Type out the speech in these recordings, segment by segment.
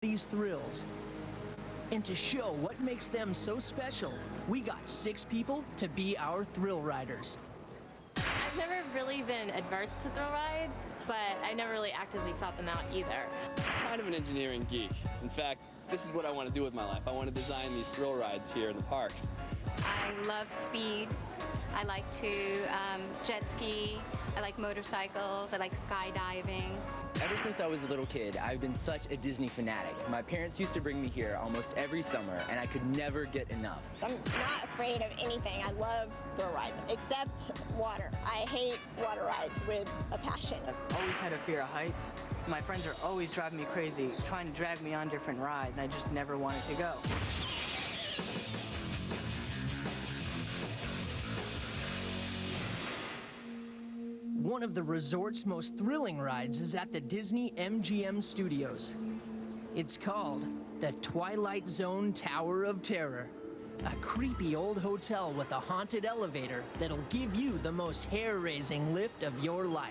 these thrills. And to show what makes them so special, we got 6 people to be our thrill riders. I've never really been adverse to thrill rides, but I never really actively sought them out either. I'm kind of an engineering geek. In fact, this is what I want to do with my life. I want to design these thrill rides here in the parks. I love speed. I like to jet ski. I like motorcycles. I like skydiving. Ever since I was a little kid, I've been such a Disney fanatic. My parents used to bring me here almost every summer, and I could never get enough. I'm not afraid of anything. I love thrill rides, except water. I hate water rides with a passion. I've always had a fear of heights. My friends are always driving me crazy, trying to drag me on different rides, and I just never wanted to go. One of the resort's most thrilling rides is at the Disney MGM Studios. It's called the Twilight Zone Tower of Terror, a creepy old hotel with a haunted elevator that'll give you the most hair-raising lift of your life.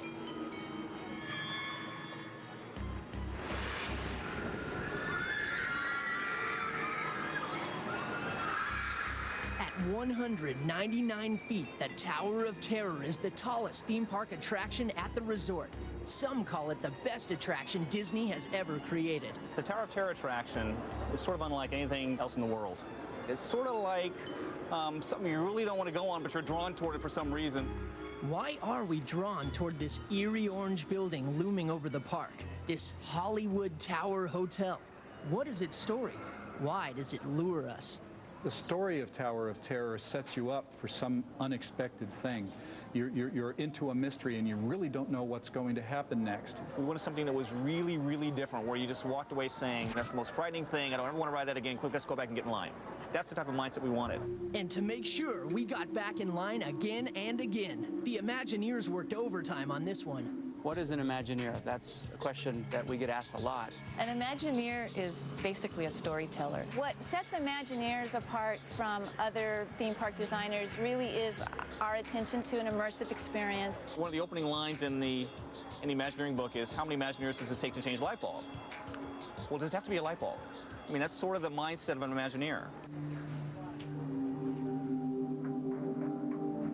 At 199 feet, the Tower of Terror is the tallest theme park attraction at the resort. Some call it the best attraction Disney has ever created. The Tower of Terror attraction is sort of unlike anything else in the world. It's sort of like something you really don't want to go on, but you're drawn toward it for some reason. Why are we drawn toward this eerie orange building looming over the park? This Hollywood Tower Hotel? What is its story? Why does it lure us? The story of Tower of Terror sets you up for some unexpected thing. You're into a mystery and you really don't know what's going to happen next. We wanted something that was really, really different, where you just walked away saying, that's the most frightening thing, I don't ever want to ride that again, quick, let's go back and get in line. That's the type of mindset we wanted. And to make sure we got back in line again and again, the Imagineers worked overtime on this one. What is an Imagineer? That's a question that we get asked a lot. An Imagineer is basically a storyteller. What sets Imagineers apart from other theme park designers really is our attention to an immersive experience. One of the opening lines in the Imagineering book is, how many Imagineers does it take to change a light bulb? Well, does it have to be a light bulb? I mean, that's sort of the mindset of an Imagineer.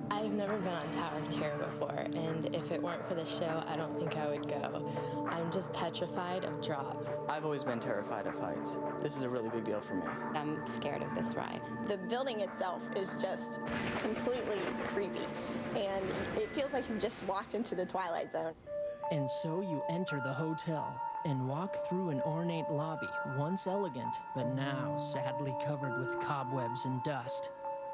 I've never been on Tower of Terror before, and if it weren't for the show, I don't think I would go. I'm just petrified of drops. I've always been terrified of heights. This is a really big deal for me. I'm scared of this ride. The building itself is just completely creepy, and it feels like you just walked into the Twilight Zone. And so you enter the hotel and walk through an ornate lobby, once elegant, but now sadly covered with cobwebs and dust.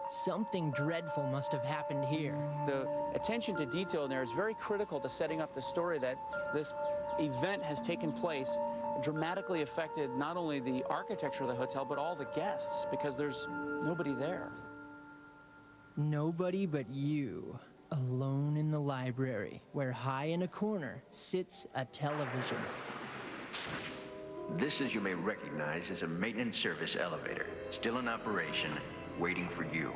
Something dreadful must have happened here. The attention to detail in there is very critical to setting up the story that this event has taken place, dramatically affected not only the architecture of the hotel, but all the guests, because there's nobody there. Nobody but you, alone in the library, where high in a corner sits a television. This, as you may recognize, is a maintenance service elevator, still in operation, waiting for you.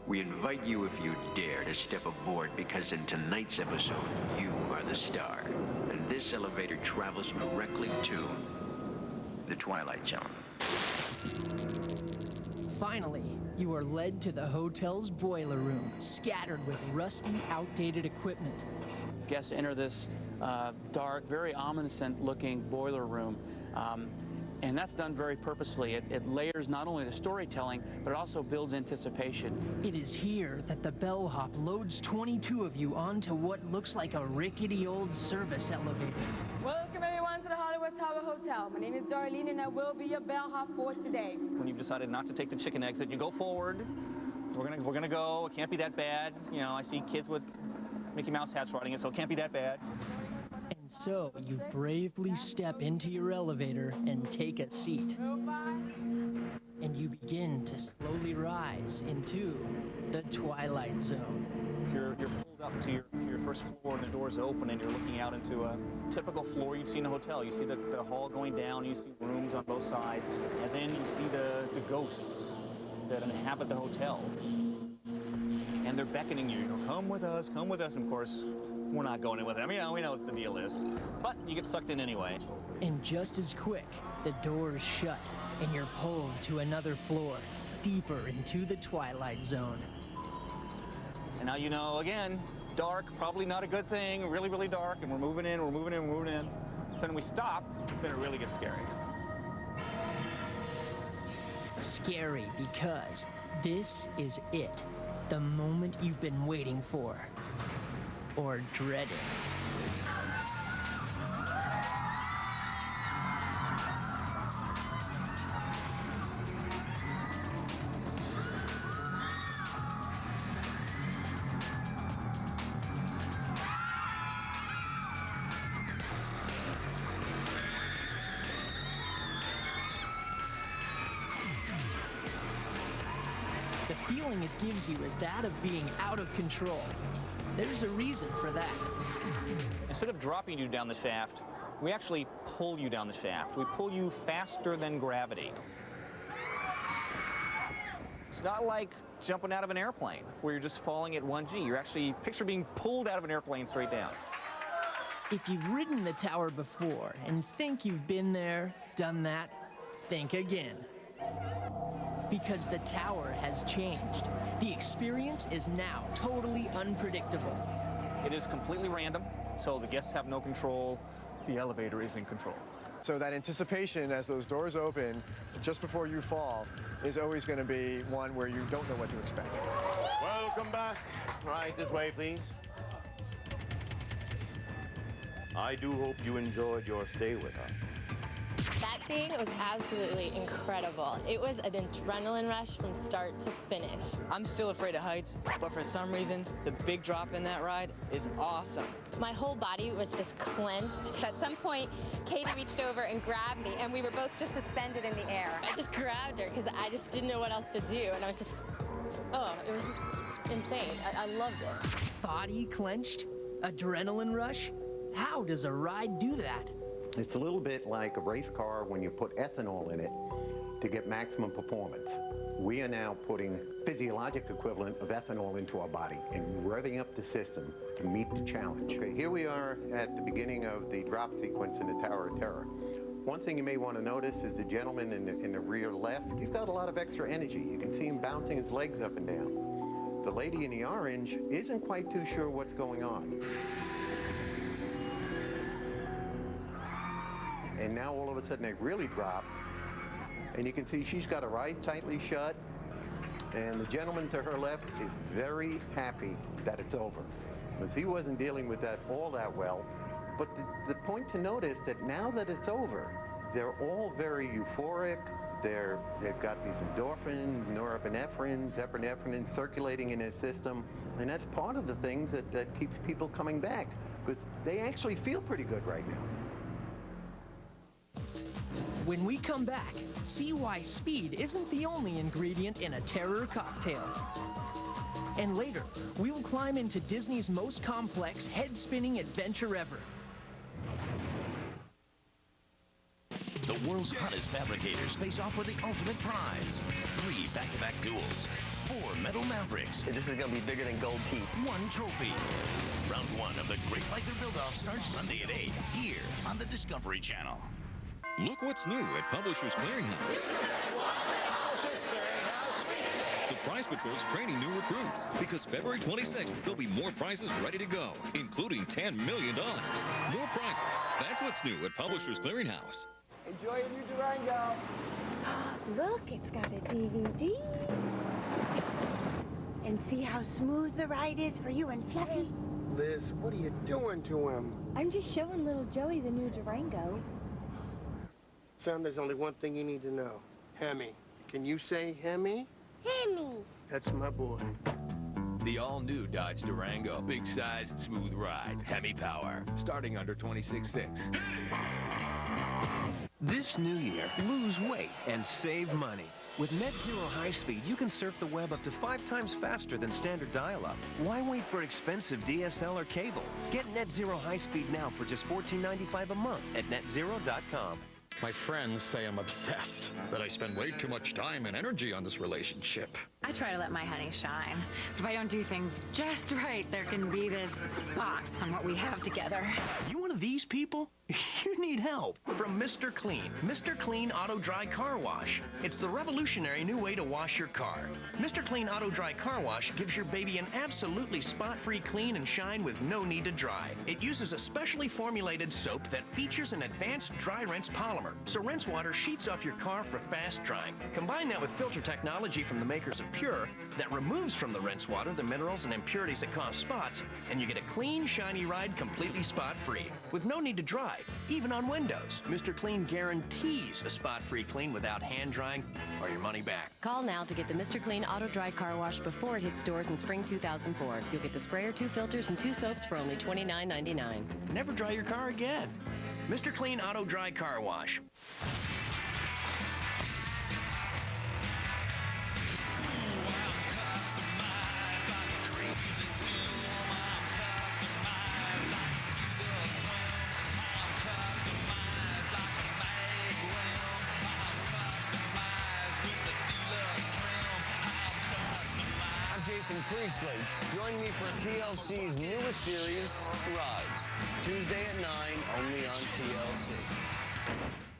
We invite you, if you dare, to step aboard, because in tonight's episode, you are the star. And this elevator travels directly to the Twilight Zone. Finally, you are led to the hotel's boiler room, scattered with rusty, outdated equipment. Guests enter this dark, very ominous-looking boiler room. And that's done very purposefully. It layers not only the storytelling, but it also builds anticipation. It is here that the bellhop loads 22 of you onto what looks like a rickety old service elevator. Welcome everyone to the Hollywood Tower Hotel. My name is Darlene and I will be your bellhop for today. When you've decided not to take the chicken exit, you go forward. We're gonna go. It can't be that bad. You know, I see kids with Mickey Mouse hats riding it, so it can't be that bad. And so you bravely step into your elevator and take a seat. And you begin to slowly rise into the Twilight Zone. You're pulled up to your first floor and the doors open and you're looking out into a typical floor you'd see in a hotel. You see the hall going down, you see rooms on both sides, and then you see the ghosts that inhabit the hotel. And they're beckoning you, come with us, and of course, we're not going in with it. I mean, we know what the deal is. But you get sucked in anyway. And just as quick, the doors shut and you're pulled to another floor, deeper into the Twilight Zone. And now you know, again, dark, probably not a good thing, really, really dark, and we're moving in, we're moving in, we're moving in. So when we stop, then it really gets scary. Scary because this is it. The moment you've been waiting for. Or dreading. The feeling it gives you is that of being out of control. There's a reason for that. Instead of dropping you down the shaft, we actually pull you down the shaft. We pull you faster than gravity. It's not like jumping out of an airplane where you're just falling at 1G. You're actually, picture being pulled out of an airplane straight down. If you've ridden the tower before and think you've been there, done that, think again. Because the tower has changed. The experience is now totally unpredictable. It is completely random, so the guests have no control. The elevator is in control. So that anticipation as those doors open, just before you fall, is always going to be one where you don't know what to expect. Welcome back. Right this way, please. I do hope you enjoyed your stay with us. That thing was absolutely incredible. It was an adrenaline rush from start to finish. I'm still afraid of heights, but for some reason, the big drop in that ride is awesome. My whole body was just clenched. At some point, Katie reached over and grabbed me, and we were both just suspended in the air. I just grabbed her because I just didn't know what else to do, and I was just, it was just insane. I loved it. Body clenched? Adrenaline rush? How does a ride do that? It's a little bit like a race car when you put ethanol in it to get maximum performance. We are now putting physiologic equivalent of ethanol into our body and revving up the system to meet the challenge. Okay, here we are at the beginning of the drop sequence in the Tower of Terror. One thing you may want to notice is the gentleman in the rear left. He's got a lot of extra energy. You can see him bouncing his legs up and down. The lady in the orange isn't quite too sure what's going on. And now all of a sudden it really drops. And you can see she's got her eyes tightly shut. And the gentleman to her left is very happy that it's over, because he wasn't dealing with that all that well. But the point to notice that now that it's over, they're all very euphoric. They've got these endorphins, norepinephrine, epinephrine circulating in their system. And that's part of the things that keeps people coming back, because they actually feel pretty good right now. When we come back, see why speed isn't the only ingredient in a terror cocktail. And later, we'll climb into Disney's most complex, head-spinning adventure ever. The world's hottest fabricators face off for the ultimate prize. 3 back-to-back duels, 4 metal mavericks. This is going to be bigger than gold teeth. 1 trophy. Round 1 of the Great Biker Build-Off starts Sunday at 8, here on the Discovery Channel. Look what's new at Publishers Clearinghouse. The Prize Patrol's training new recruits, because February 26th, there'll be more prizes ready to go, including $10 million. More prizes. That's what's new at Publishers Clearinghouse. Enjoy your new Durango. Look, it's got a DVD. And see how smooth the ride is for you and Fluffy? Liz, what are you doing to him? I'm just showing little Joey the new Durango. Son, there's only one thing you need to know. Hemi. Can you say Hemi? Hemi. That's my boy. The all-new Dodge Durango. Big size, smooth ride. Hemi power. Starting under $26,600. This new year, lose weight and save money. With Net Zero High Speed, you can surf the web up to 5 times faster than standard dial-up. Why wait for expensive DSL or cable? Get Net Zero High Speed now for just $14.95 a month at netzero.com. My friends say I'm obsessed, that I spend way too much time and energy on this relationship. I try to let my honey shine. But if I don't do things just right, there can be this spot on what we have together. You one of these people? You need help. From Mr. Clean. Mr. Clean Auto Dry Car Wash. It's the revolutionary new way to wash your car. Mr. Clean Auto Dry Car Wash gives your baby an absolutely spot-free clean and shine with no need to dry. It uses a specially formulated soap that features an advanced dry rinse polymer, so rinse water sheets off your car for fast drying. Combine that with filter technology from the makers of Pure that removes from the rinse water the minerals and impurities that cause spots, and you get a clean, shiny ride completely spot-free, with no need to dry. Even on windows, Mr. Clean guarantees a spot-free clean without hand drying or your money back. Call now to get the Mr. Clean Auto Dry Car Wash before it hits stores in spring 2004. You'll get the sprayer, 2 filters, and 2 soaps for only $29.99. Never dry your car again. Mr. Clean Auto Dry Car Wash. Jason Priestley. Join me for TLC's newest series, Rides. Tuesday at 9, only on TLC.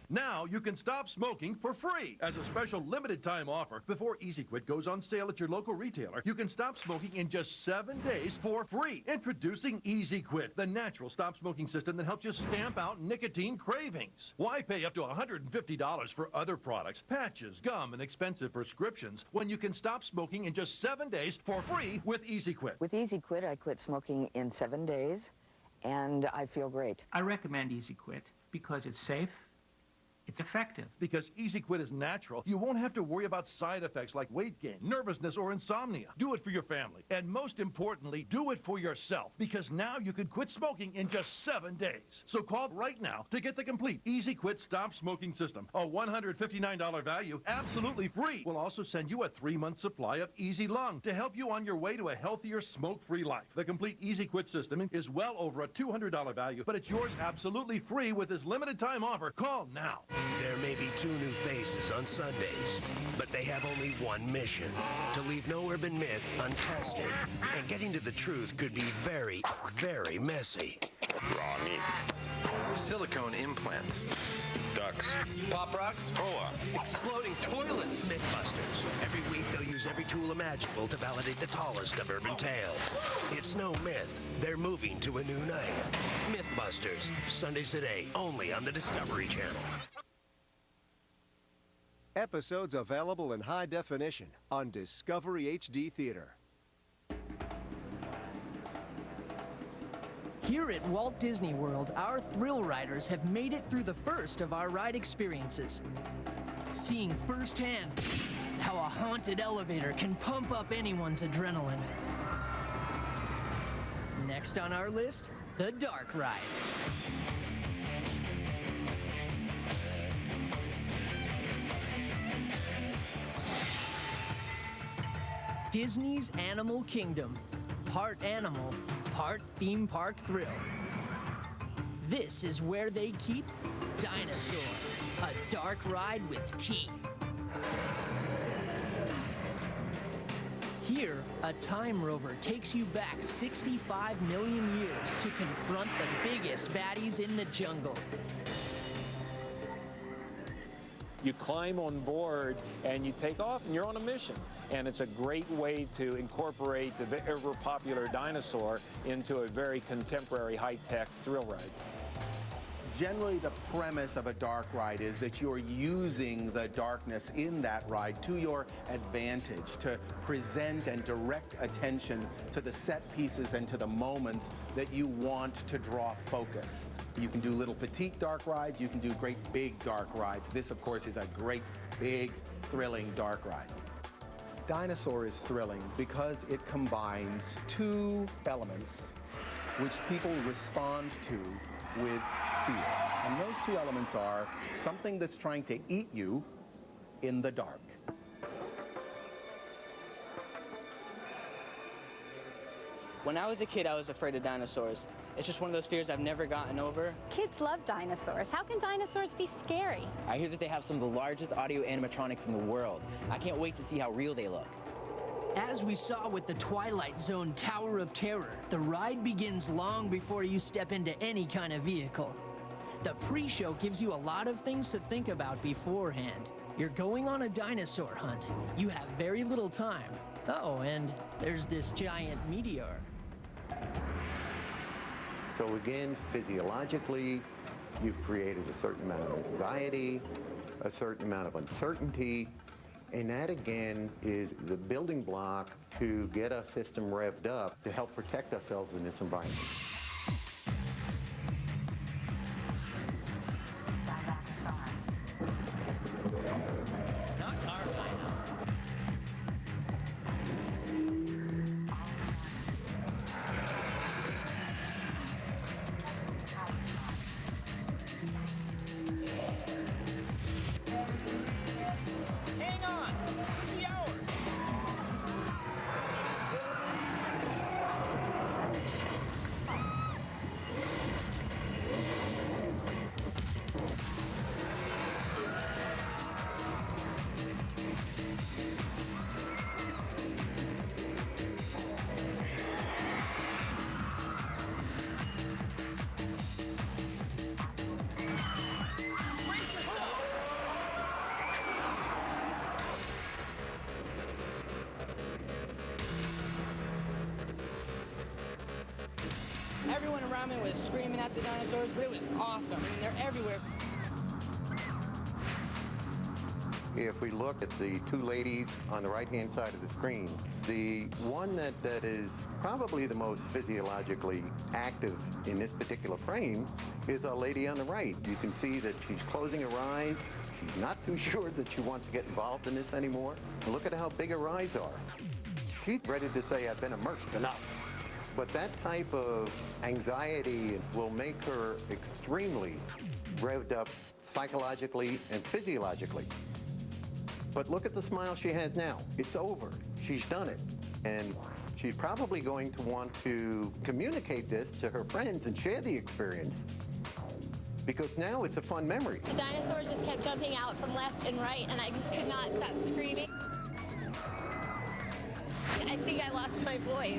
Now you can stop smoking for free. As a special limited time offer, before Easy Quit goes on sale at your local retailer, you can stop smoking in just 7 days for free. Introducing Easy Quit, the natural stop smoking system that helps you stamp out nicotine cravings. Why pay up to $150 for other products, patches, gum, and expensive prescriptions when you can stop smoking in just 7 days for free with Easy Quit? With Easy Quit, I quit smoking in 7 days, and I feel great. I recommend Easy Quit because it's safe, it's effective. Because Easy Quit is natural, you won't have to worry about side effects like weight gain, nervousness, or insomnia. Do it for your family. And most importantly, do it for yourself. Because now you can quit smoking in just 7 days. So call right now to get the complete Easy Quit Stop Smoking System. A $159 value, absolutely free. We'll also send you a 3-month supply of Easy Lung to help you on your way to a healthier, smoke-free life. The complete Easy Quit system is well over a $200 value, but it's yours absolutely free with this limited time offer. Call now. There may be 2 new faces on Sundays, but they have only one mission: to leave no urban myth untested. And getting to the truth could be very, very messy. Rockin. Silicone implants. Ducks. Pop rocks? Exploding toilets. Mythbusters. Every week they'll use every tool imaginable to validate the tallest of urban tales. It's no myth. They're moving to a new night. Mythbusters. Sundays today, only on the Discovery Channel. Episodes available in high definition on Discovery HD Theater. Here at Walt Disney World, our thrill riders have made it through the first of our ride experiences. Seeing firsthand how a haunted elevator can pump up anyone's adrenaline. Next on our list, the Dark Ride. Disney's Animal Kingdom. Part animal, part theme park thrill. This is where they keep Dinosaur, a dark ride with teeth. Here, a time rover takes you back 65 million years to confront the biggest baddies in the jungle. You climb on board and you take off and you're on a mission. And it's a great way to incorporate the ever popular dinosaur into a very contemporary high-tech thrill ride. Generally, the premise of a dark ride is that you're using the darkness in that ride to your advantage, to present and direct attention to the set pieces and to the moments that you want to draw focus. You can do little petite dark rides, you can do great big dark rides. This, of course, is a great, big, thrilling dark ride. Dinosaur is thrilling because it combines 2 elements which people respond to with fear. And those 2 elements are something that's trying to eat you in the dark. When I was a kid, I was afraid of dinosaurs. It's just one of those fears I've never gotten over. Kids love dinosaurs. How can dinosaurs be scary? I hear that they have some of the largest audio animatronics in the world. I can't wait to see how real they look. As we saw with the Twilight Zone Tower of Terror, the ride begins long before you step into any kind of vehicle. The pre-show gives you a lot of things to think about beforehand. You're going on a dinosaur hunt. You have very little time. Oh, and there's this giant meteor. So again, physiologically, you've created a certain amount of anxiety, a certain amount of uncertainty, and that again is the building block to get our system revved up to help protect ourselves in this environment. Everyone around me was screaming at the dinosaurs, but it was awesome. I mean, they're everywhere. If we look at the two ladies on the right-hand side of the screen, the one that is probably the most physiologically active in this particular frame is our lady on the right. You can see that she's closing her eyes. She's not too sure that she wants to get involved in this anymore. And look at how big her eyes are. She's ready to say, I've been immersed enough. But that type of anxiety will make her extremely revved up psychologically and physiologically. But look at the smile she has now. It's over. She's done it. And she's probably going to want to communicate this to her friends and share the experience, because now it's a fun memory. The dinosaurs just kept jumping out from left and right, and I just could not stop screaming. I think I lost my voice.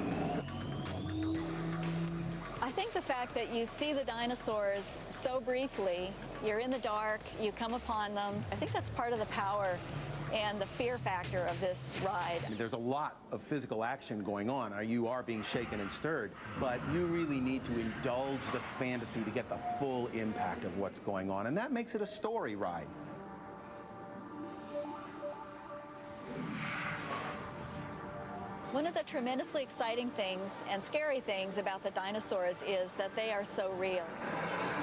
I think the fact that you see the dinosaurs so briefly, you're in the dark, you come upon them, I think that's part of the power and the fear factor of this ride. I mean, there's a lot of physical action going on. You are being shaken and stirred, but you really need to indulge the fantasy to get the full impact of what's going on, and that makes it a story ride. One of the tremendously exciting things and scary things about the dinosaurs is that they are so real.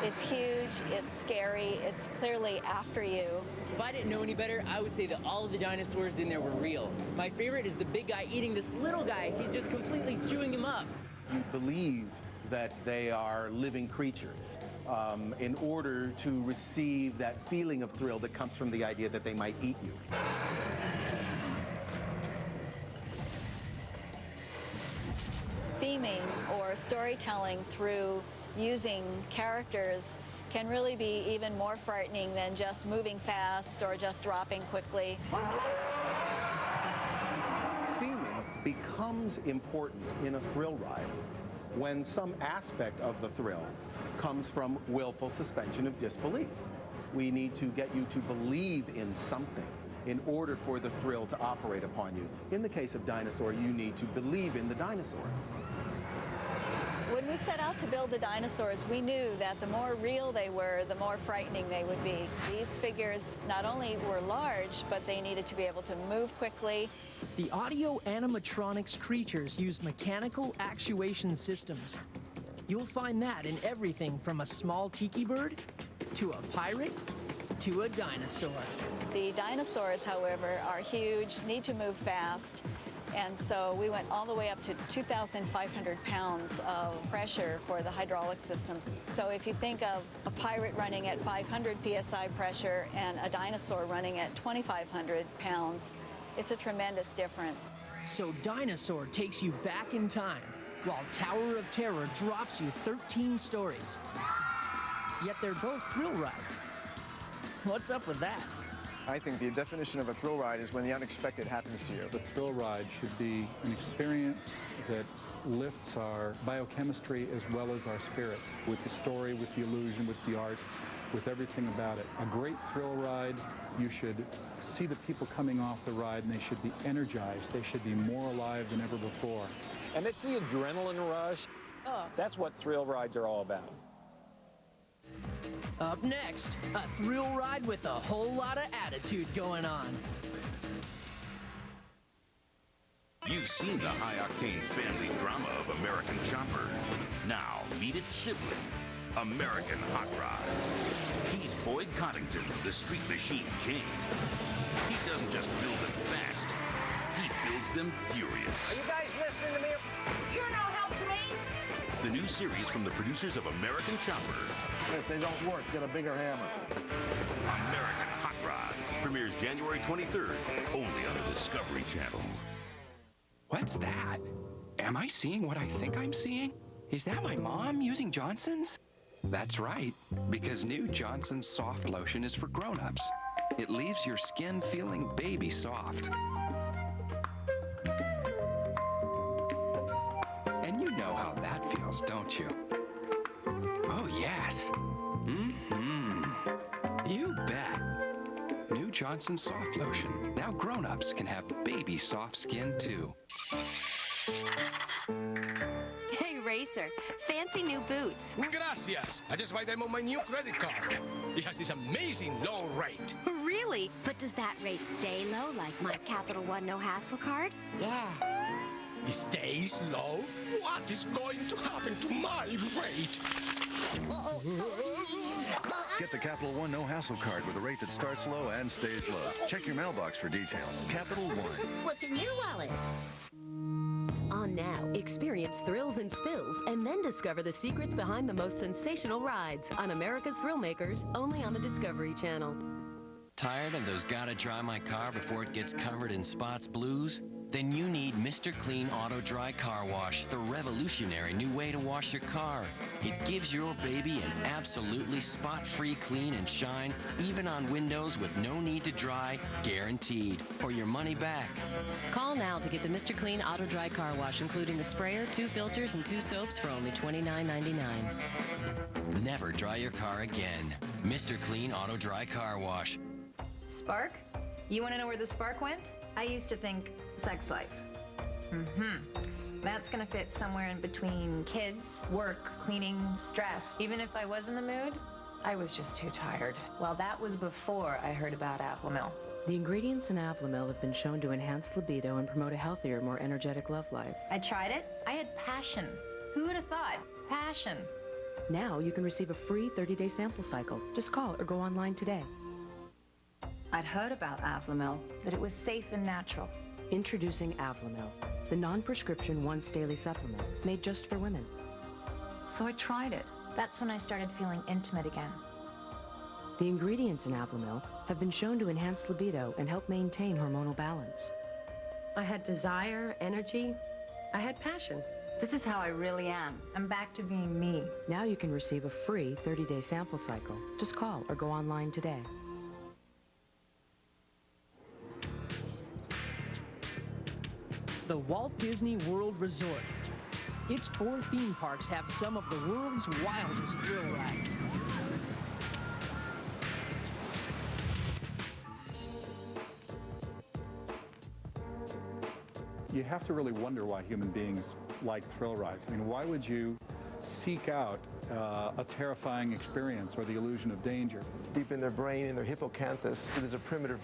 It's huge, it's scary, it's clearly after you. If I didn't know any better, I would say that all of the dinosaurs in there were real. My favorite is the big guy eating this little guy. He's just completely chewing him up. You believe that they are living creatures in order to receive that feeling of thrill that comes from the idea that they might eat you. Theming or storytelling through using characters can really be even more frightening than just moving fast or just dropping quickly. Theming becomes important in a thrill ride when some aspect of the thrill comes from willful suspension of disbelief. We need to get you to believe in something in order for the thrill to operate upon you. In the case of dinosaur, you need to believe in the dinosaurs. When we set out to build the dinosaurs, we knew that the more real they were, the more frightening they would be. These figures not only were large, but they needed to be able to move quickly. The audio animatronics creatures use mechanical actuation systems. You'll find that in everything from a small tiki bird, to a pirate, to a dinosaur. The dinosaurs, however, are huge, need to move fast, and so we went all the way up to 2,500 pounds of pressure for the hydraulic system. So if you think of a pirate running at 500 psi pressure and a dinosaur running at 2,500 pounds, it's a tremendous difference. So Dinosaur takes you back in time, while Tower of Terror drops you 13 stories. Yet they're both thrill rides. What's up with that? I think the definition of a thrill ride is when the unexpected happens to you. The thrill ride should be an experience that lifts our biochemistry as well as our spirits, with the story, with the illusion, with the art, with everything about it. A great thrill ride, you should see the people coming off the ride and they should be energized. They should be more alive than ever before. And it's the adrenaline rush. That's what thrill rides are all about. Up next, a thrill ride with a whole lot of attitude going on. You've seen the high-octane family drama of American Chopper. Now, meet its sibling, American Hot Rod. He's Boyd Coddington, the street machine king. He doesn't just build them fast, he builds them furious. Are you guys listening to me? You're no help to me. The new series from the producers of American Chopper. If they don't work, get a bigger hammer. American Hot Rod premieres January 23rd, only on the Discovery Channel. What's that? Am I seeing what I think I'm seeing? Is that my mom using Johnson's? That's right, because new Johnson's Soft Lotion is for grown-ups. It leaves your skin feeling baby soft. And you know how that feels, don't you? Oh, yes. You bet. New Johnson's Soft Lotion. Now grown-ups can have baby soft skin, too. Hey, Racer, fancy new boots. Gracias. I just buy them on my new credit card. It has this amazing low rate. Really? But does that rate stay low like my Capital One No Hassle card? Yeah. It stays low? What is going to happen to my rate? Get the Capital One No Hassle card with a rate that starts low and stays low. Check your mailbox for details. Capital One. What's in your wallet? On now, experience thrills and spills, and then discover the secrets behind the most sensational rides on America's Thrill Makers, only on the Discovery Channel. Tired of those gotta dry my car before it gets covered in spots blues? Then you need Mr. Clean Auto Dry Car Wash, the revolutionary new way to wash your car. It gives your baby an absolutely spot-free clean and shine, even on windows with no need to dry, guaranteed, or your money back. Call now to get the Mr. Clean Auto Dry Car Wash, including the sprayer, 2 filters, and 2 soaps for only $29.99. Never dry your car again. Mr. Clean Auto Dry Car Wash. Spark? You want to know where the spark went? I used to think sex life. That's gonna fit somewhere in between kids, work, cleaning, stress. Even if I was in the mood, I was just too tired. Well, that was before I heard about Afflamil. The ingredients in Afflamil have been shown to enhance libido and promote a healthier, more energetic love life. I tried it. I had passion. Who would have thought? Passion. Now you can receive a free 30-day sample cycle. Just call or go online today. I'd heard about Afflamil, that it was safe and natural. Introducing Afflamil, the non-prescription once-daily supplement made just for women. So I tried it. That's when I started feeling intimate again. The ingredients in Afflamil have been shown to enhance libido and help maintain hormonal balance. I had desire, energy. I had passion. This is how I really am. I'm back to being me. Now you can receive a free 30-day sample cycle. Just call or go online today. The Walt Disney World Resort. Its 4 theme parks have some of the world's wildest thrill rides. You have to really wonder why human beings like thrill rides. I mean, why would you seek out a terrifying experience or the illusion of danger? Deep in their brain, in their hippocampus, there's a primitive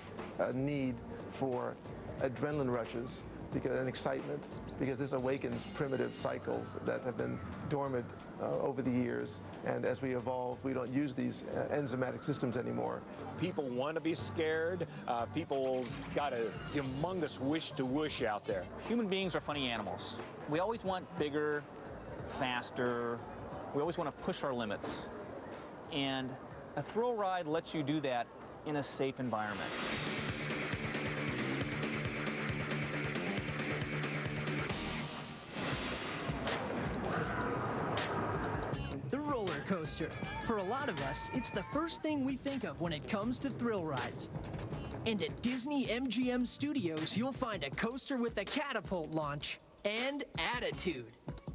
need for adrenaline rushes and excitement, because this awakens primitive cycles that have been dormant over the years. And as we evolve, we don't use these enzymatic systems anymore. People want to be scared. People's got a humongous wish to whoosh out there. Human beings are funny animals. We always want bigger, faster. We always want to push our limits. And a thrill ride lets you do that in a safe environment. Coaster. For a lot of us, it's the first thing we think of when it comes to thrill rides. And at Disney MGM Studios, you'll find a coaster with a catapult launch and attitude.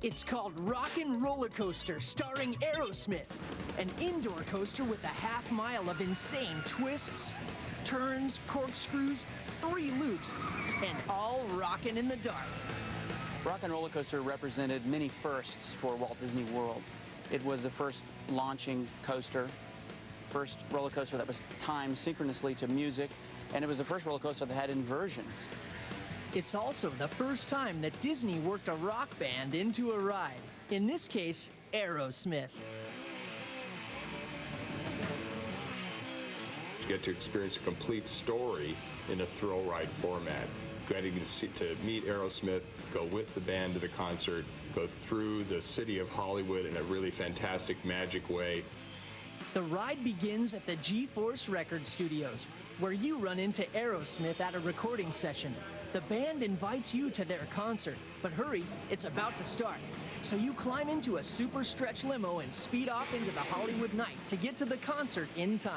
It's called Rockin' Roller Coaster starring Aerosmith, an indoor coaster with a half mile of insane twists, turns, corkscrews, 3 loops, and all rockin' in the dark. Rockin' Roller Coaster represented many firsts for Walt Disney World. It was the first launching coaster, first roller coaster that was timed synchronously to music, and it was the first roller coaster that had inversions. It's also the first time that Disney worked a rock band into a ride. In this case, Aerosmith. You get to experience a complete story in a thrill ride format. Getting to meet Aerosmith, go with the band to the concert, go through the city of Hollywood in a really fantastic, magic way. The ride begins at the G-Force Record Studios, where you run into Aerosmith at a recording session. The band invites you to their concert, but hurry, it's about to start. So you climb into a super stretch limo and speed off into the Hollywood night to get to the concert in time.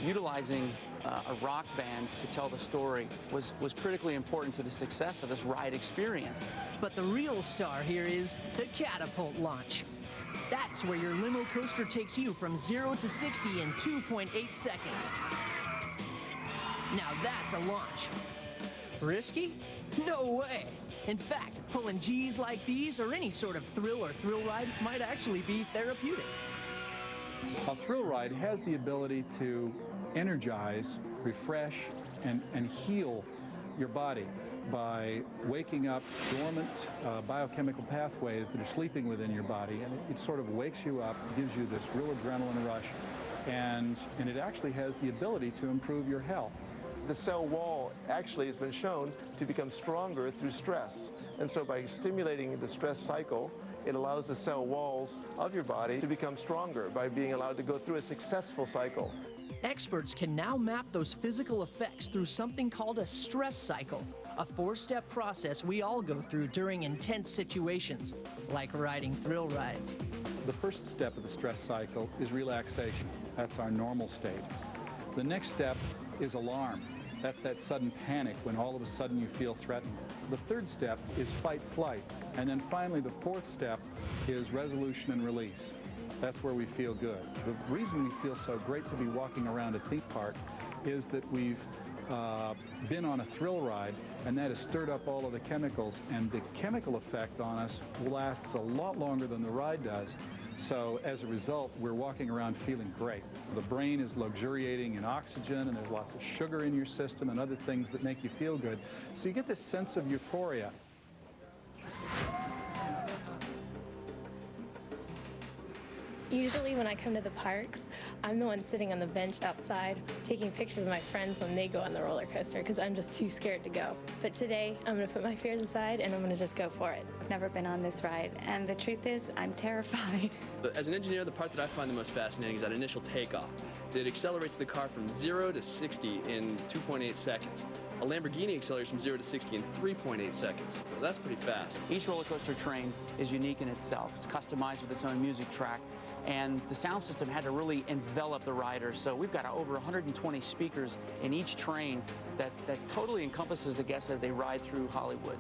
Utilizing a rock band to tell the story was critically important to the success of this ride experience. But the real star here is the catapult launch. That's where your limo coaster takes you from 0 to 60 in 2.8 seconds. Now that's a launch. Risky? No way. In fact, pulling G's like these or any sort of thrill or thrill ride might actually be therapeutic. A thrill ride has the ability to energize, refresh, and heal your body by waking up dormant biochemical pathways that are sleeping within your body, and it sort of wakes you up, gives you this real adrenaline rush, and it actually has the ability to improve your health. The cell wall actually has been shown to become stronger through stress, and so by stimulating the stress cycle, it allows the cell walls of your body to become stronger by being allowed to go through a successful cycle. Experts can now map those physical effects through something called a stress cycle, a 4-step process we all go through during intense situations, like riding thrill rides. The first step of the stress cycle is relaxation. That's our normal state. The next step is alarm. That's that sudden panic when all of a sudden you feel threatened. The third step is fight-flight. And then finally, the fourth step is resolution and release. That's where we feel good. The reason we feel so great to be walking around a theme park is that we've been on a thrill ride, and that has stirred up all of the chemicals, and the chemical effect on us lasts a lot longer than the ride does. So as a result, we're walking around feeling great. The brain is luxuriating in oxygen, and there's lots of sugar in your system and other things that make you feel good. So you get this sense of euphoria. Usually when I come to the parks, I'm the one sitting on the bench outside taking pictures of my friends when they go on the roller coaster because I'm just too scared to go. But today, I'm going to put my fears aside and I'm going to just go for it. I've never been on this ride, and the truth is, I'm terrified. As an engineer, the part that I find the most fascinating is that initial takeoff. It accelerates the car from 0 to 60 in 2.8 seconds. A Lamborghini accelerates from 0 to 60 in 3.8 seconds. So that's pretty fast. Each roller coaster train is unique in itself. It's customized with its own music track, and the sound system had to really envelop the rider. So we've got over 120 speakers in each train that totally encompasses the guests as they ride through Hollywood.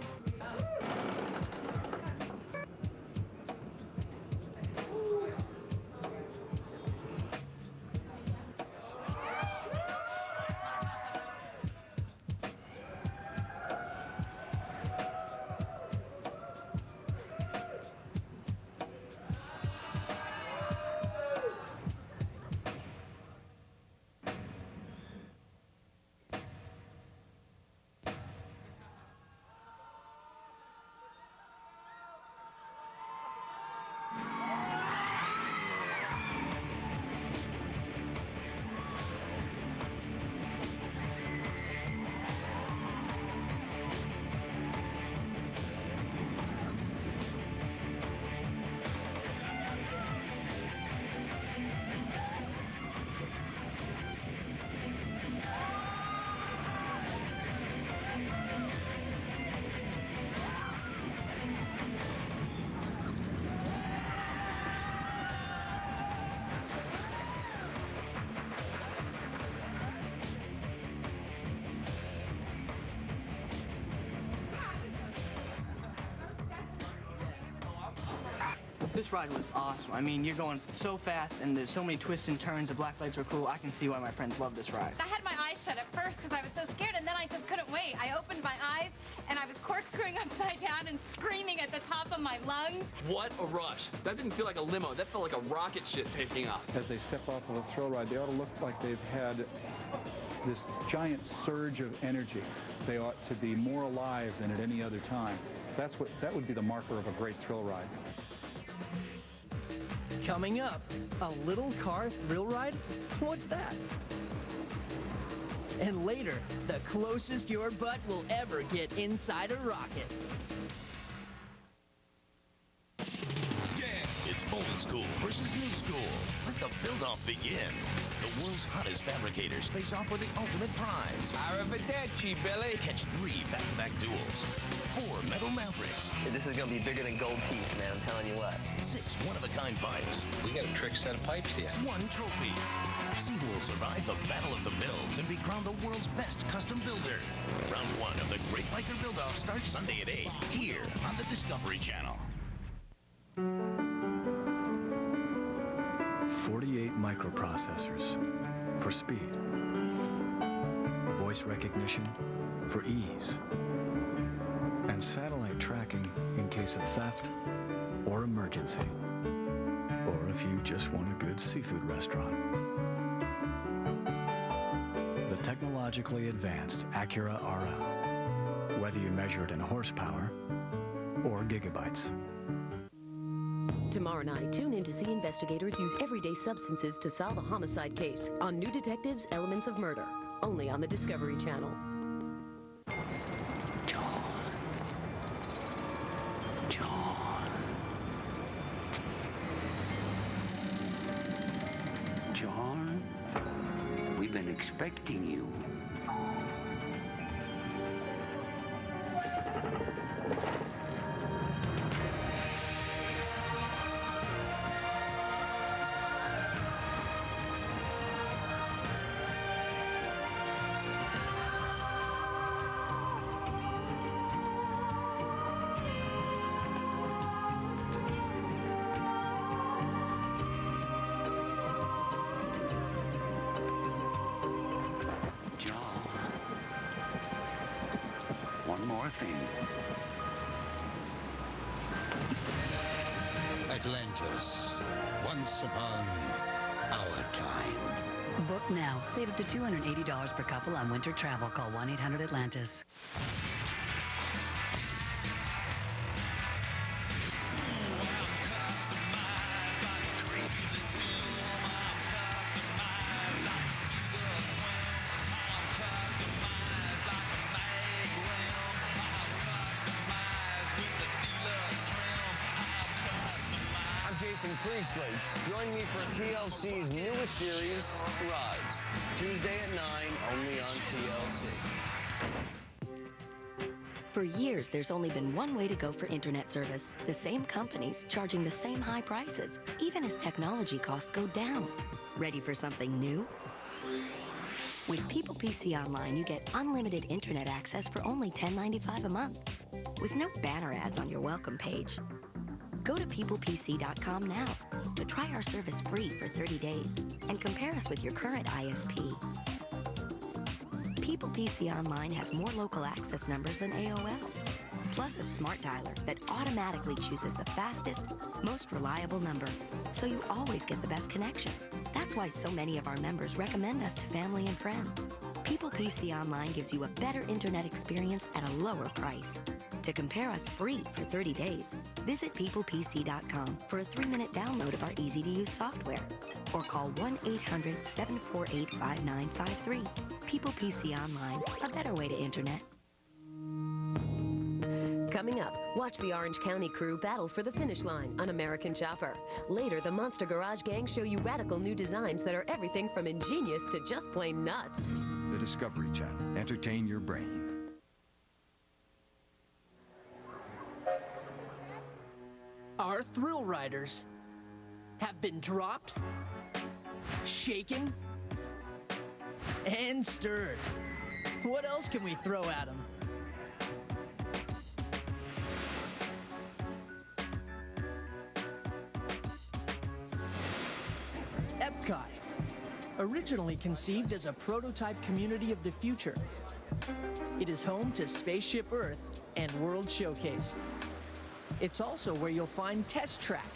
This ride was awesome. I mean, you're going so fast, and there's so many twists and turns. The black lights are cool. I can see why my friends love this ride. I had my eyes shut at first because I was so scared, and then I just couldn't wait. I opened my eyes, and I was corkscrewing upside down and screaming at the top of my lungs. What a rush. That didn't feel like a limo. That felt like a rocket ship taking off. As they step off of a thrill ride, they ought to look like they've had this giant surge of energy. They ought to be more alive than at any other time. That would be the marker of a great thrill ride. Coming up, a little car thrill ride? What's that? And later, the closest your butt will ever get inside a rocket. It's old school versus new school. Let the build-off begin. The world's hottest fabricators face off for the ultimate prize. Arrivederci, Billy. Catch 3 back-to-back duels. 4 metal Mavericks. This is going to be bigger than gold teeth, man. I'm telling you what. 6 one-of-a-kind bikes. We got a trick set of pipes here. 1 trophy. See who will survive the battle of the builds and be crowned the world's best custom builder. Round 1 of the Great Biker Build-Off starts Sunday at 8 here on the Discovery Channel. 48 microprocessors for speed, voice recognition for ease, and satellite tracking in case of theft or emergency, or if you just want a good seafood restaurant. The technologically advanced Acura RL, whether you measure it in horsepower or gigabytes. Tomorrow night, tune in to see investigators use everyday substances to solve a homicide case on New Detectives: Elements of Murder, only on the Discovery Channel. John, we've been expecting you. One more thing. Atlantis, once upon our time. Book now. Save up to $280 per couple on winter travel. Call 1-800-ATLANTIS. Priestley. Join me for TLC's newest series, Rides. Tuesday at 9, only on TLC. For years, there's only been one way to go for internet service. The same companies charging the same high prices, even as technology costs go down. Ready for something new? With People PC Online, you get unlimited internet access for only $10.95 a month, with no banner ads on your welcome page. Go to peoplepc.com now to try our service free for 30 days and compare us with your current ISP. People PC Online has more local access numbers than AOL, plus a smart dialer that automatically chooses the fastest, most reliable number, so you always get the best connection. That's why so many of our members recommend us to family and friends. People PC Online gives you a better internet experience at a lower price. To compare us free for 30 days, visit peoplepc.com for a 3-minute download of our easy-to-use software, or call 1-800-748-5953. People PC Online, a better way to internet. Coming up, watch the Orange County crew battle for the finish line on American Chopper. Later, the Monster Garage Gang show you radical new designs that are everything from ingenious to just plain nuts. The Discovery Channel. Entertain your brain. Our thrill riders have been dropped, shaken, and stirred. What else can we throw at them? Originally conceived as a prototype community of the future, it is home to Spaceship Earth and World Showcase. It's also where you'll find Test Track,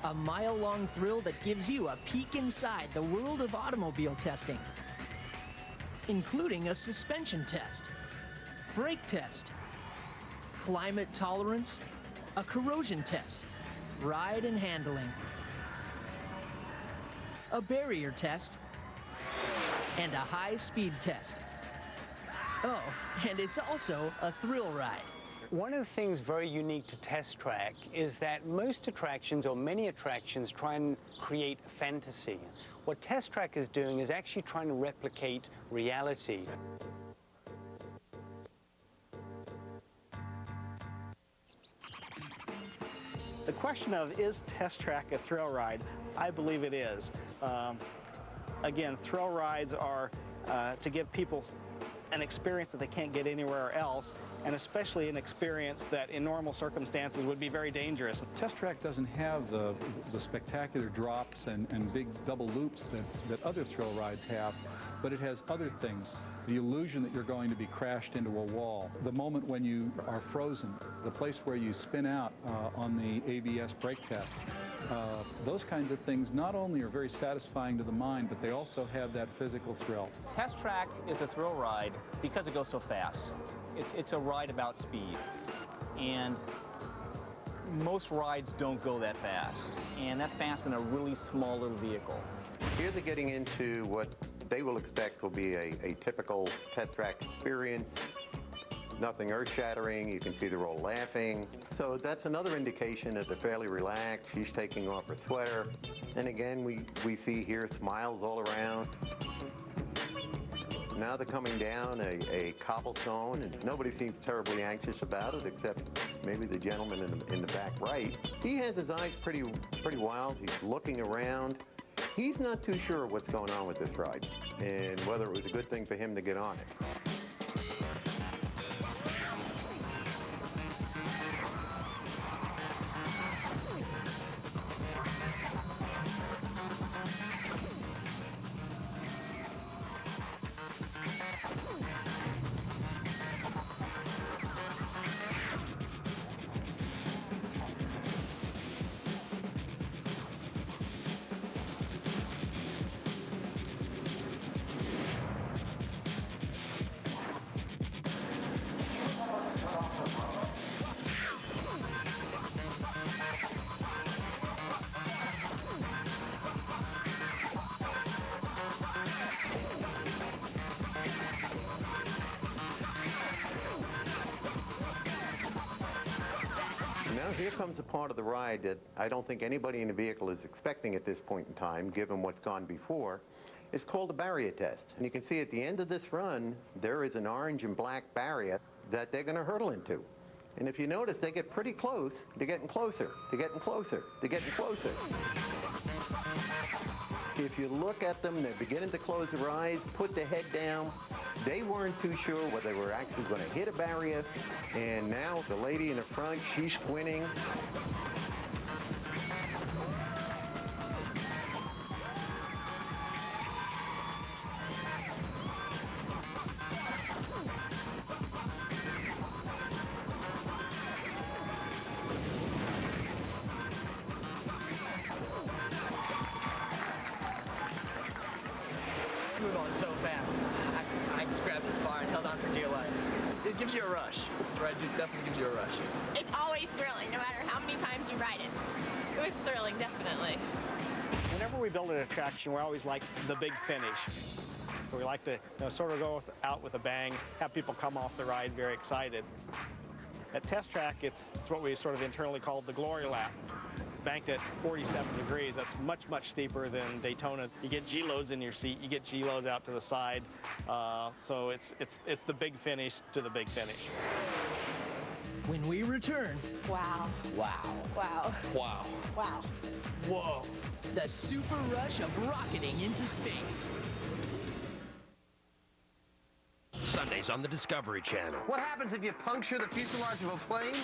a mile-long thrill that gives you a peek inside the world of automobile testing, including a suspension test, brake test, climate tolerance, a corrosion test, ride and handling, a barrier test, and a high-speed test. Oh, and it's also a thrill ride. One of the things very unique to Test Track is that most attractions, or many attractions, try and create fantasy. What Test Track is doing is actually trying to replicate reality. The question of, is Test Track a thrill ride? I believe it is. Again, thrill rides are to give people an experience that they can't get anywhere else, and especially an experience that in normal circumstances would be very dangerous. Test Track doesn't have the spectacular drops and big double loops that other thrill rides have, but it has other things. The illusion that you're going to be crashed into a wall, the moment when you are frozen, the place where you spin out on the ABS brake test. Those kinds of things not only are very satisfying to the mind, but they also have that physical thrill. Test Track is a thrill ride because it goes so fast. It's a ride about speed, and most rides don't go that fast, and that fast in a really small little vehicle. Here they're getting into what they will expect will be a typical Test Track experience. Nothing earth-shattering. You can see they're all laughing. So that's another indication that they're fairly relaxed. She's taking off her sweater. And again, we see here smiles all around. Now they're coming down a cobblestone, and nobody seems terribly anxious about it, except maybe the gentleman in the back right. He has his eyes pretty wild. He's looking around. He's not too sure what's going on with this ride and whether it was a good thing for him to get on it. Now here comes a part of the ride that I don't think anybody in the vehicle is expecting at this point in time, given what's gone before. It's called a barrier test. And you can see at the end of this run, there is an orange and black barrier that they're going to hurtle into. And if you notice, they get pretty close. They're getting closer. They're getting closer. They're getting closer. If you look at them, they're beginning to close their eyes, put their head down. They weren't too sure whether they were actually going to hit a barrier. And now the lady in the front, she's squinting. We were going so fast. I just grabbed this bar and held on for dear life. It gives you a rush. This ride definitely gives you a rush. It's always thrilling, no matter how many times you ride it. It was thrilling, definitely. Whenever we build an attraction, we always like the big finish. So we like to sort of go out with a bang, have people come off the ride very excited. At Test Track, it's what we sort of internally call the glory lap. Banked at 47 degrees, that's much, much steeper than Daytona. You get G-loads in your seat, you get G-loads out to the side. So it's the big finish to the big finish. When we return... Wow. Wow. Wow. Wow. Wow. Whoa. The super rush of rocketing into space. Sunday, Tuesdays on the Discovery Channel. What happens if you puncture the fuselage of a plane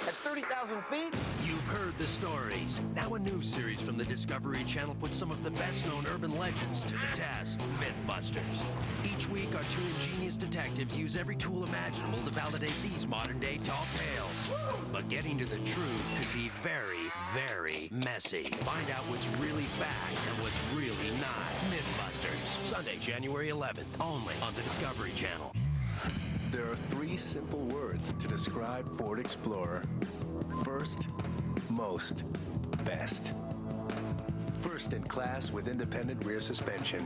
at 30,000 feet? You've heard the stories. Now a new series from the Discovery Channel puts some of the best-known urban legends to the test. Mythbusters. Each week, our two ingenious detectives use every tool imaginable to validate these modern-day tall tales. But getting to the truth could be very, very messy. Find out what's really fact and what's really not. Mythbusters. Sunday, January 11th, only on the Discovery Channel. There are 3 simple words to describe Ford Explorer. First, most, best. First in class with independent rear suspension.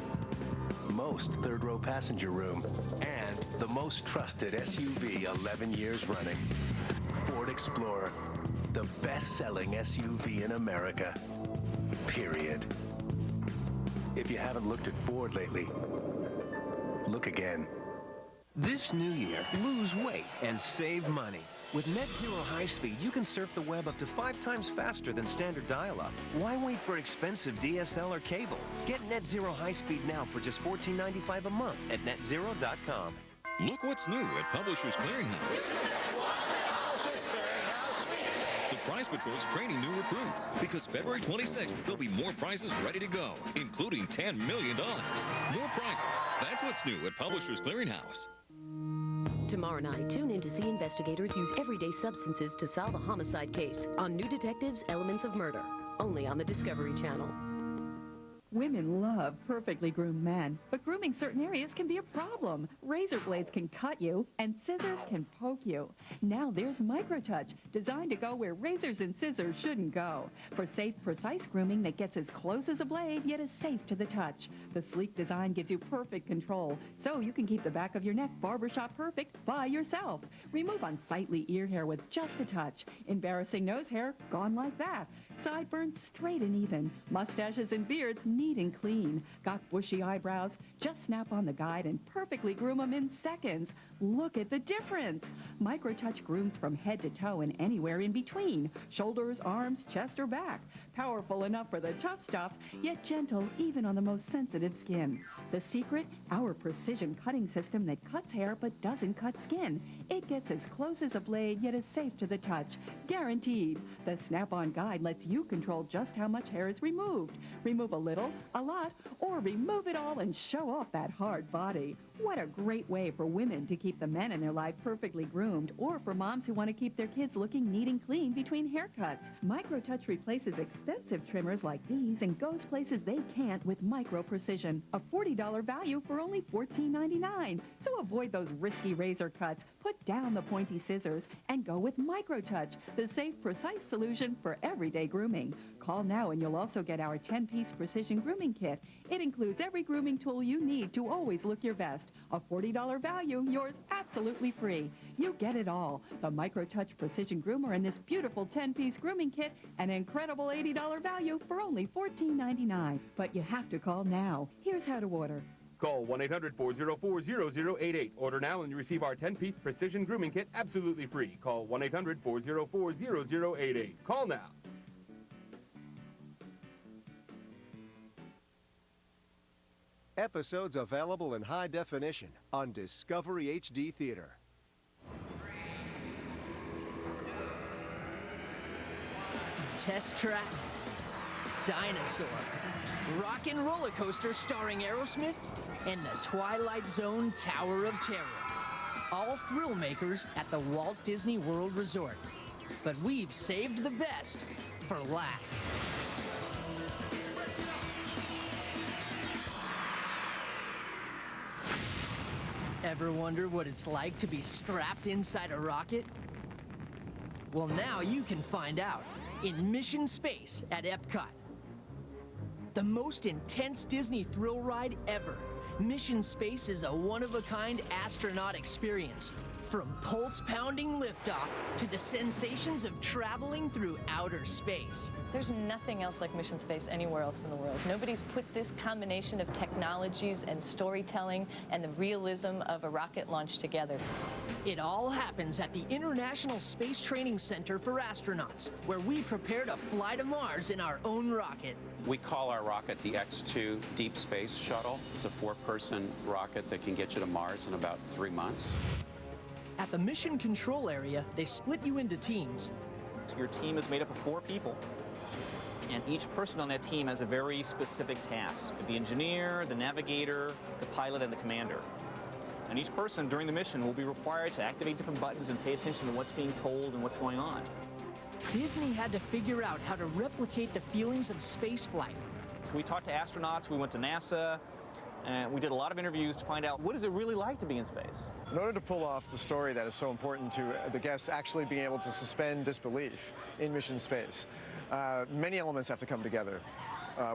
Most third-row passenger room. And the most trusted SUV 11 years running. Ford Explorer, the best-selling SUV in America. Period. If you haven't looked at Ford lately, look again. This new year, lose weight and save money. With Net Zero High Speed, you can surf the web up to 5 times faster than standard dial-up. Why wait for expensive DSL or cable? Get Net Zero High Speed now for just $14.95 a month at netzero.com. Look what's new at Publishers Clearinghouse. The Prize Patrol's training new recruits because February 26th, there'll be more prizes ready to go, including $10 million. More prizes. That's what's new at Publishers Clearinghouse. Tomorrow night, tune in to see investigators use everyday substances to solve a homicide case on New Detectives: Elements of Murder, only on the Discovery Channel. Women love perfectly groomed men, but grooming certain areas can be a problem. Razor blades can cut you, and scissors can poke you. Now there's Microtouch, designed to go where razors and scissors shouldn't go. For safe, precise grooming that gets as close as a blade, yet is safe to the touch. The sleek design gives you perfect control, so you can keep the back of your neck barbershop perfect by yourself. Remove unsightly ear hair with just a touch. Embarrassing nose hair, gone like that. Sideburns straight and even. Mustaches and beards neat and clean. Got bushy eyebrows? Just snap on the guide and perfectly groom them in seconds. Look at the difference. Microtouch grooms from head to toe and anywhere in between. Shoulders, arms, chest, or back. Powerful enough for the tough stuff, yet gentle even on the most sensitive skin. The secret? Our precision cutting system that cuts hair but doesn't cut skin. It gets as close as a blade, yet is safe to the touch. Guaranteed. The Snap-on Guide lets you control just how much hair is removed. Remove a little, a lot, or remove it all and show off that hard body. What a great way for women to keep the men in their life perfectly groomed, or for moms who want to keep their kids looking neat and clean between haircuts. Microtouch replaces expensive trimmers like these and goes places they can't with micro precision. A $40 value for only $14.99. So avoid those risky razor cuts, put down the pointy scissors, and go with Microtouch, the safe, precise solution for everyday grooming. Call now and you'll also get our 10-piece precision grooming kit. It includes every grooming tool you need to always look your best. A $40 value, yours absolutely free. You get it all. The Microtouch Precision Groomer and this beautiful 10-piece grooming kit, an incredible $80 value for only $14.99. But you have to call now. Here's how to order. Call 1-800-404-0088. Order now and you receive our 10-piece precision grooming kit absolutely free. Call 1-800-404-0088. Call now. Episodes available in high definition on Discovery HD Theater. Test Track, Dinosaur, Rockin' Roller Coaster starring Aerosmith, and the Twilight Zone Tower of Terror. All thrill makers at the Walt Disney World Resort. But we've saved the best for last. Ever wonder what it's like to be strapped inside a rocket? Well, now you can find out in Mission Space at Epcot. The most intense Disney thrill ride ever. Mission Space is a one-of-a-kind astronaut experience, From pulse-pounding liftoff to the sensations of traveling through outer space. There's nothing else like mission space anywhere else in the world. Nobody's put this combination of technologies and storytelling and the realism of a rocket launch together. It all happens at the International Space Training Center for Astronauts, where we prepare to fly to Mars in our own rocket. We call our rocket the X-2 Deep Space Shuttle. It's a 4-person rocket that can get you to Mars in about 3 months. At the mission control area, they split you into teams. Your team is made up of 4 people, and each person on that team has a very specific task. The engineer, the navigator, the pilot, and the commander. And each person during the mission will be required to activate different buttons and pay attention to what's being told and what's going on. Disney had to figure out how to replicate the feelings of spaceflight. So we talked to astronauts, we went to NASA, and we did a lot of interviews to find out what is it really like to be in space. In order to pull off the story that is so important to the guests actually being able to suspend disbelief in mission space, many elements have to come together.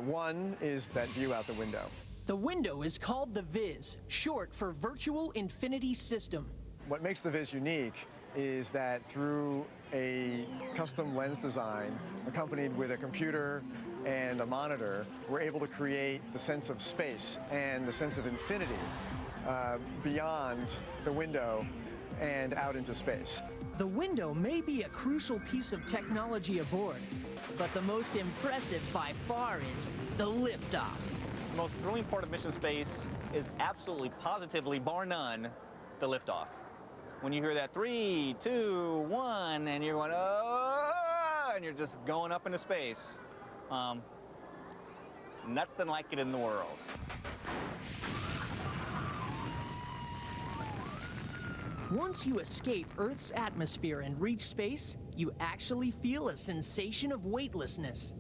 One is that view out the window. The window is called the Viz, short for Virtual Infinity System. What makes the Viz unique is that through a custom lens design accompanied with a computer and a monitor, we're able to create the sense of space and the sense of infinity beyond the window and out into space. The window may be a crucial piece of technology aboard, but the most impressive by far is the liftoff. The most thrilling part of mission space is absolutely, positively, bar none, the liftoff. When you hear that 3, 2, 1, and you're going, oh, and you're just going up into space. Nothing like it in the world. Once you escape Earth's atmosphere and reach space, you actually feel a sensation of weightlessness.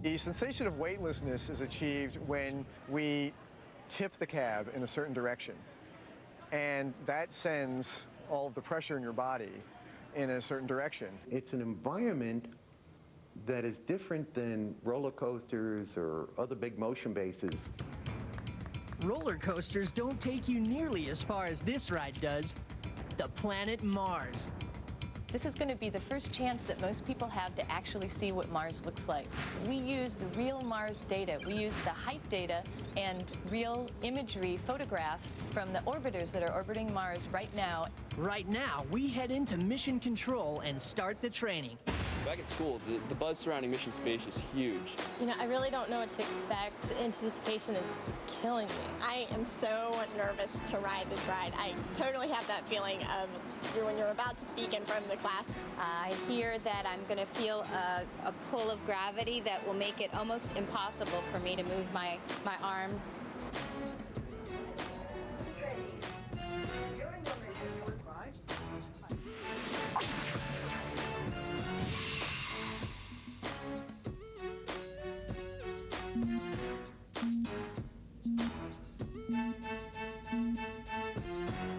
The sensation of weightlessness is achieved when we tip the cab in a certain direction, and that sends all of the pressure in your body in a certain direction. It's an environment that is different than roller coasters or other big motion bases. Roller coasters don't take you nearly as far as this ride does. The planet Mars. This is going to be the first chance that most people have to actually see what Mars looks like. We use the real Mars data. We use the height data and real imagery photographs from the orbiters that are orbiting Mars right now. Right now, we head into mission control and start the training. Back at school, the buzz surrounding mission space is huge. You know, I really don't know what to expect. The anticipation is just killing me. I am so nervous to ride this ride. I totally have that feeling of when you're about to speak in front of the class. I hear that I'm going to feel a pull of gravity that will make it almost impossible for me to move my arms.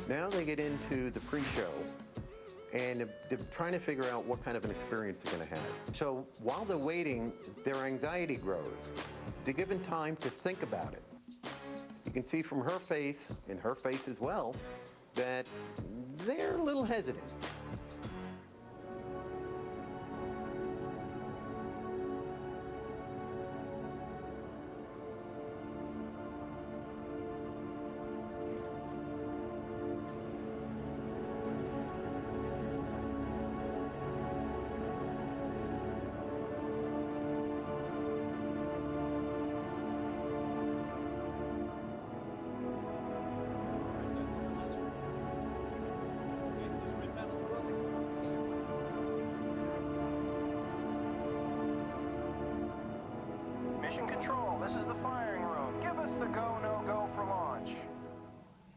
Now they get into the pre-show, and they're trying to figure out what kind of an experience they're going to have. So while they're waiting, their anxiety grows. They're given time to think about it. You can see from her face, and her face as well, that they're a little hesitant.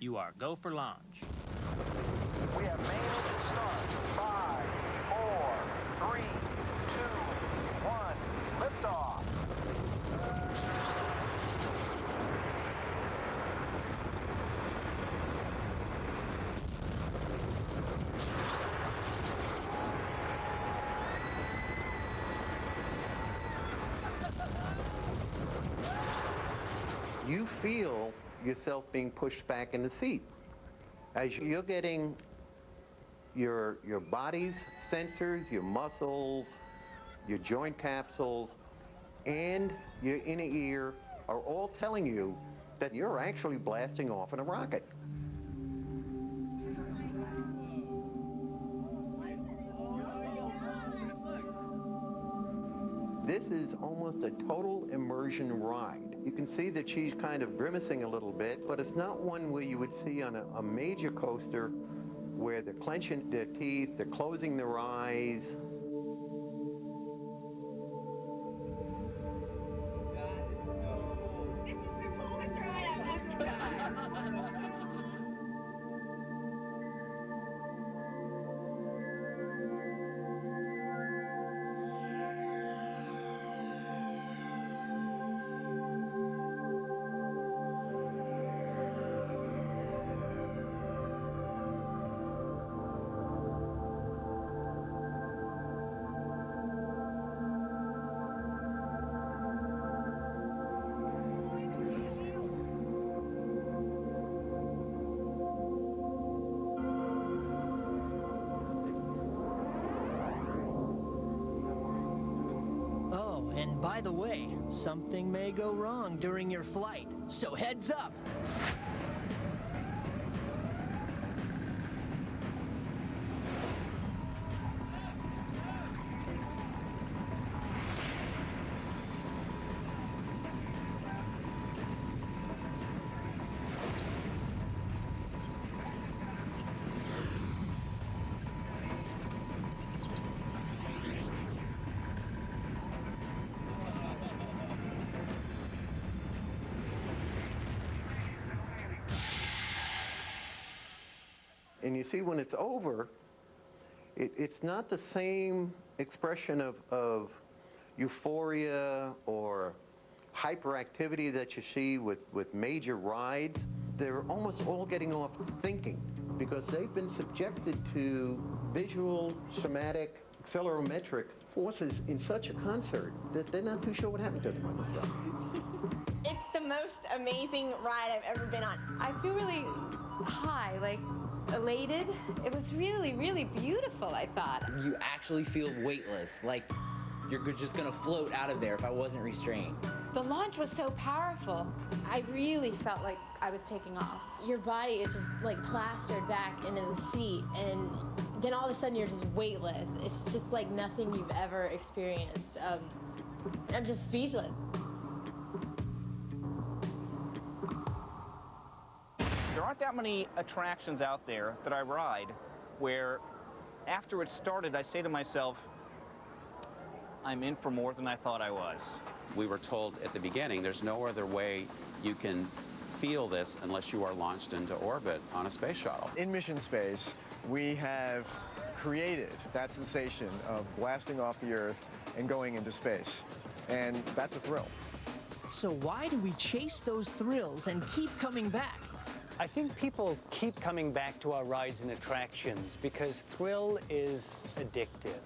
You are go for launch. We have main engine start. 5, 4, 3, 2, 1. Liftoff. You feel yourself being pushed back in the seat. As you're getting your body's sensors, your muscles, your joint capsules, and your inner ear are all telling you that you're actually blasting off in a rocket. This is almost a total immersion ride. You can see that she's kind of grimacing a little bit, but it's not one where you would see on a major coaster where they're clenching their teeth, they're closing their eyes. Oh, and by the way, something may go wrong during your flight, so heads up. And you see, when it's over, it's not the same expression of euphoria or hyperactivity that you see with major rides. They're almost all getting off thinking because they've been subjected to visual, somatic, accelerometric forces in such a concert that they're not too sure what happened to them on this ride. It's the most amazing ride I've ever been on. I feel really high, like elated. It was really, really beautiful, I thought. You actually feel weightless, like you're just gonna float out of there if I wasn't restrained. The launch was so powerful. I really felt like I was taking off. Your body is just like plastered back into the seat, and then all of a sudden you're just weightless. It's just like nothing you've ever experienced. I'm just speechless. There aren't that many attractions out there that I ride where after it started, I say to myself, I'm in for more than I thought I was. We were told at the beginning there's no other way you can feel this unless you are launched into orbit on a space shuttle. In mission space, we have created that sensation of blasting off the Earth and going into space. And that's a thrill. So why do we chase those thrills and keep coming back? I think people keep coming back to our rides and attractions because thrill is addictive,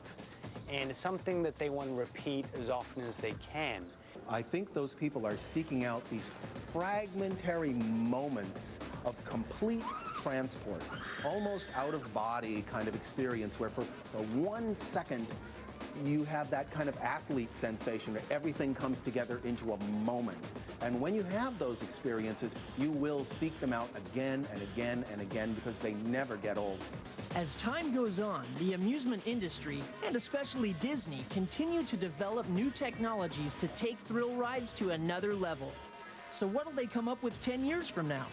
and it's something that they want to repeat as often as they can. I think those people are seeking out these fragmentary moments of complete transport, almost out-of-body kind of experience where for 1 second you have that kind of athlete sensation where everything comes together into a moment. And when you have those experiences, you will seek them out again and again and again because they never get old. As time goes on, the amusement industry, and especially Disney, continue to develop new technologies to take thrill rides to another level. So what'll they come up with 10 years from now?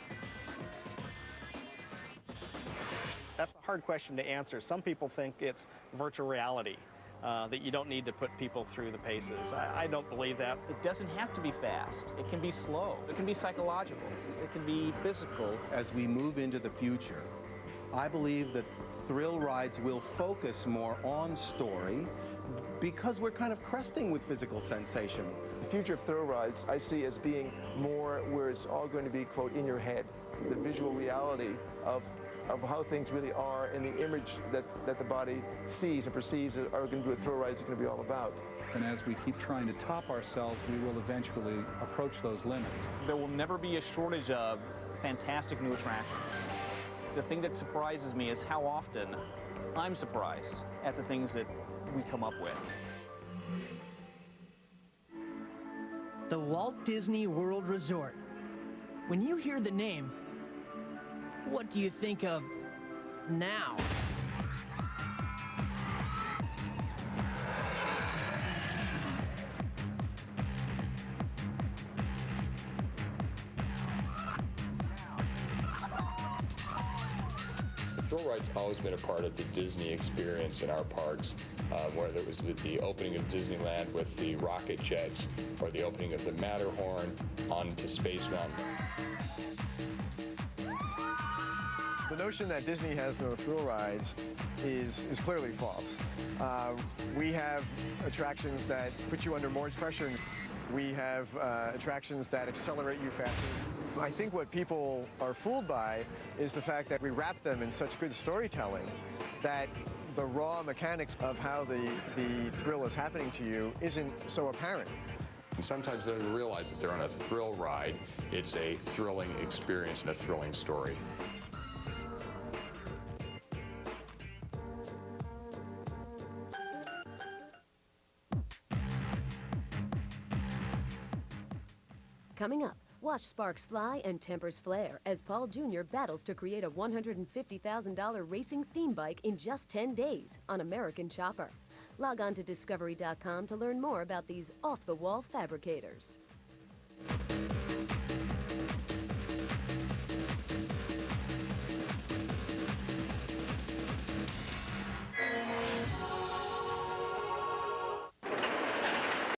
That's a hard question to answer. Some people think it's virtual reality. That you don't need to put people through the paces. I don't believe that. It doesn't have to be fast. It can be slow. It can be psychological. It can be physical. As we move into the future, I believe that thrill rides will focus more on story because we're kind of cresting with physical sensation. The future of thrill rides I see as being more where it's all going to be, quote, in your head. The visual reality of how things really are and the image that the body sees and perceives are going to be what thrill rides are going to be all about. And as we keep trying to top ourselves, we will eventually approach those limits. There will never be a shortage of fantastic new attractions. The thing that surprises me is how often I'm surprised at the things that we come up with. The Walt Disney World Resort. When you hear the name, what do you think of now? Thrill Ride's always been a part of the Disney experience in our parks, whether it was with the opening of Disneyland with the rocket jets or the opening of the Matterhorn onto Space Mountain. The notion that Disney has no thrill rides is clearly false. We have attractions that put you under more pressure. We have attractions that accelerate you faster. I think what people are fooled by is the fact that we wrap them in such good storytelling that the raw mechanics of how the thrill is happening to you isn't so apparent. And sometimes they don't realize that they're on a thrill ride. It's a thrilling experience and a thrilling story. Coming up, watch sparks fly and tempers flare as Paul Jr. battles to create a $150,000 racing theme bike in just 10 days on American Chopper. Log on to discovery.com to learn more about these off-the-wall fabricators.